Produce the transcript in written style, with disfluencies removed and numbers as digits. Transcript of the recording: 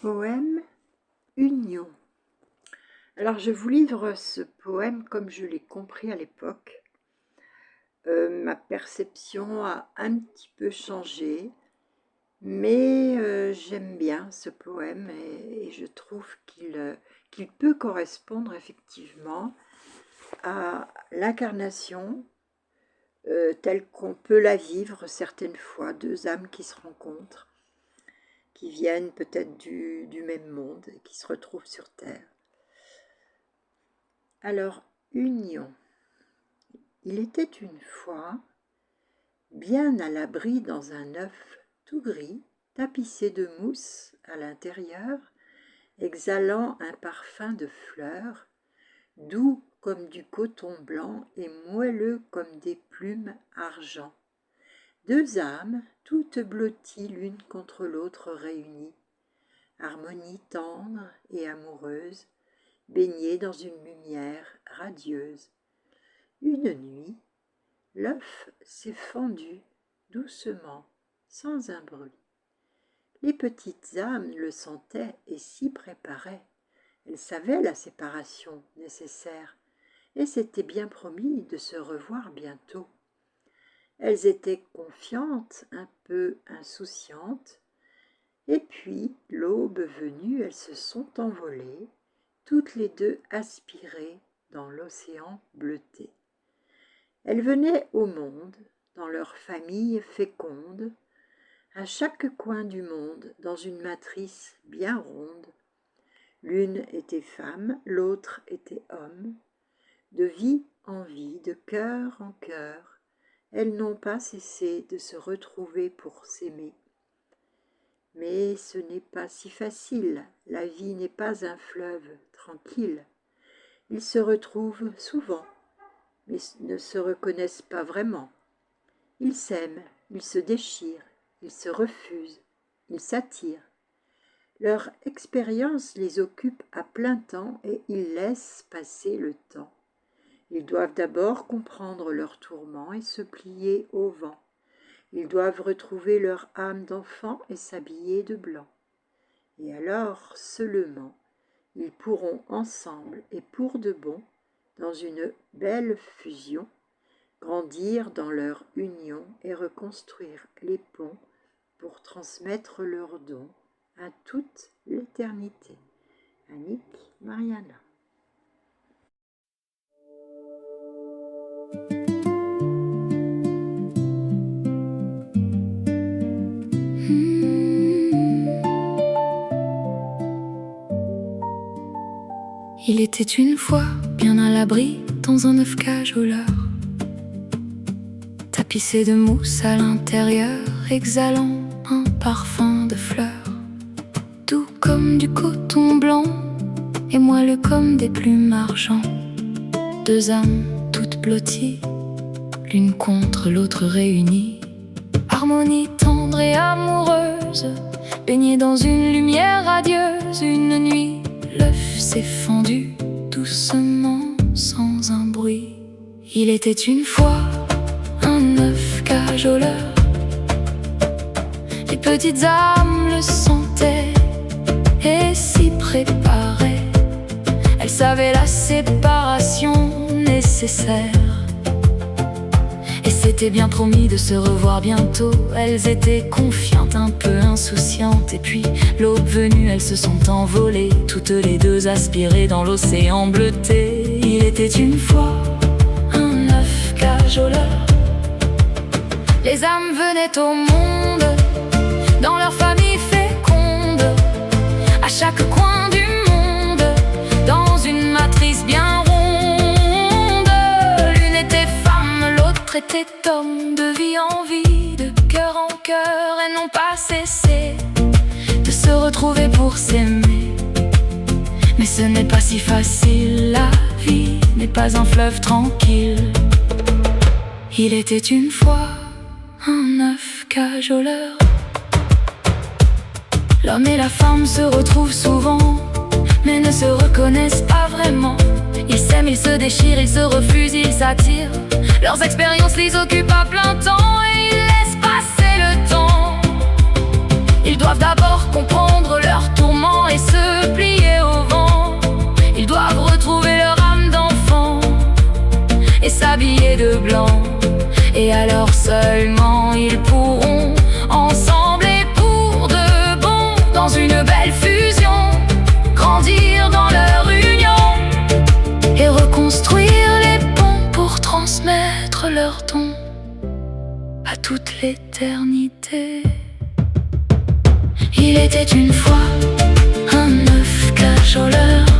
Poème Union. Alors je vous livre ce poème comme je l'ai compris à l'époque. Ma perception a un petit peu changé, mais j'aime bien ce poème et je trouve qu'il peut correspondre effectivement à l'incarnation telle qu'on peut la vivre certaines fois, deux âmes qui se rencontrent, qui viennent peut-être du même monde et qui se retrouvent sur Terre. Alors, union. Il était une fois, bien à l'abri dans un œuf tout gris, tapissé de mousse à l'intérieur, exhalant un parfum de fleurs, doux comme du coton blanc et moelleux comme des plumes argent. Deux âmes, toutes blotties l'une contre l'autre réunies, harmonie tendre et amoureuse, baignées dans une lumière radieuse. Une nuit, l'œuf s'est fendu doucement, sans un bruit. Les petites âmes le sentaient et s'y préparaient. Elles savaient la séparation nécessaire et s'étaient bien promis de se revoir bientôt. Elles étaient confiantes, un peu insouciantes, et puis, l'aube venue, elles se sont envolées, toutes les deux aspirées dans l'océan bleuté. Elles venaient au monde, dans leur famille féconde, à chaque coin du monde, dans une matrice bien ronde. L'une était femme, l'autre était homme. De vie en vie, de cœur en cœur, elles n'ont pas cessé de se retrouver pour s'aimer. Mais ce n'est pas si facile, la vie n'est pas un fleuve tranquille. Ils se retrouvent souvent, mais ne se reconnaissent pas vraiment. Ils s'aiment, ils se déchirent, ils se refusent, ils s'attirent. Leur expérience les occupe à plein temps et ils laissent passer le temps. Ils doivent d'abord comprendre leurs tourments et se plier au vent. Ils doivent retrouver leur âme d'enfant et s'habiller de blanc. Et alors, seulement, ils pourront ensemble et pour de bon, dans une belle fusion, grandir dans leur union et reconstruire les ponts pour transmettre leurs dons à toute l'éternité. Annick Mariana. Il était une fois bien à l'abri dans un œuf cajoleur, tapissé de mousse à l'intérieur, exhalant un parfum de fleurs, doux comme du coton blanc et moelleux comme des plumes argent. Deux âmes toutes blotties, l'une contre l'autre réunies, harmonie tendre et amoureuse, baignées dans une lumière radieuse. Une nuit, l'œuf s'est fendu doucement, sans un bruit. Il était une fois un œuf cajoleur. Les petites âmes le sentaient et s'y préparaient. Elles savaient la séparation nécessaire et s'étaient bien promis de se revoir bientôt. Elles étaient confiantes, un peu insouciantes, et puis l'aube venue, elles se sont envolées, toutes les deux aspirées dans l'océan bleuté. Il était une fois un œuf cajoleur. Les âmes venaient au monde, dans leur famille féconde, à chaque coin du monde, dans une matrice bien ronde. L'une était femme, l'autre était homme. De vie en vie, de cœur en cœur, elles n'ont pas cessé de se retrouver pour s'aimer. Mais ce n'est pas si facile, la vie n'est pas un fleuve tranquille. Il était une fois un œuf cajoleur. L'homme et la femme se retrouvent souvent, mais ne se reconnaissent pas vraiment. Ils s'aiment, ils se déchirent, ils se refusent, ils s'attirent. Leurs expériences les occupent à plein temps et ils laissent passer le temps. Ils doivent d'abord comprendre leurs tourments Et alors seulement ils pourront, ensemble et pour de bon, dans une belle fusion, grandir dans leur union et reconstruire les ponts pour transmettre leurs dons à toute l'éternité. Il était une fois un œuf cajoleur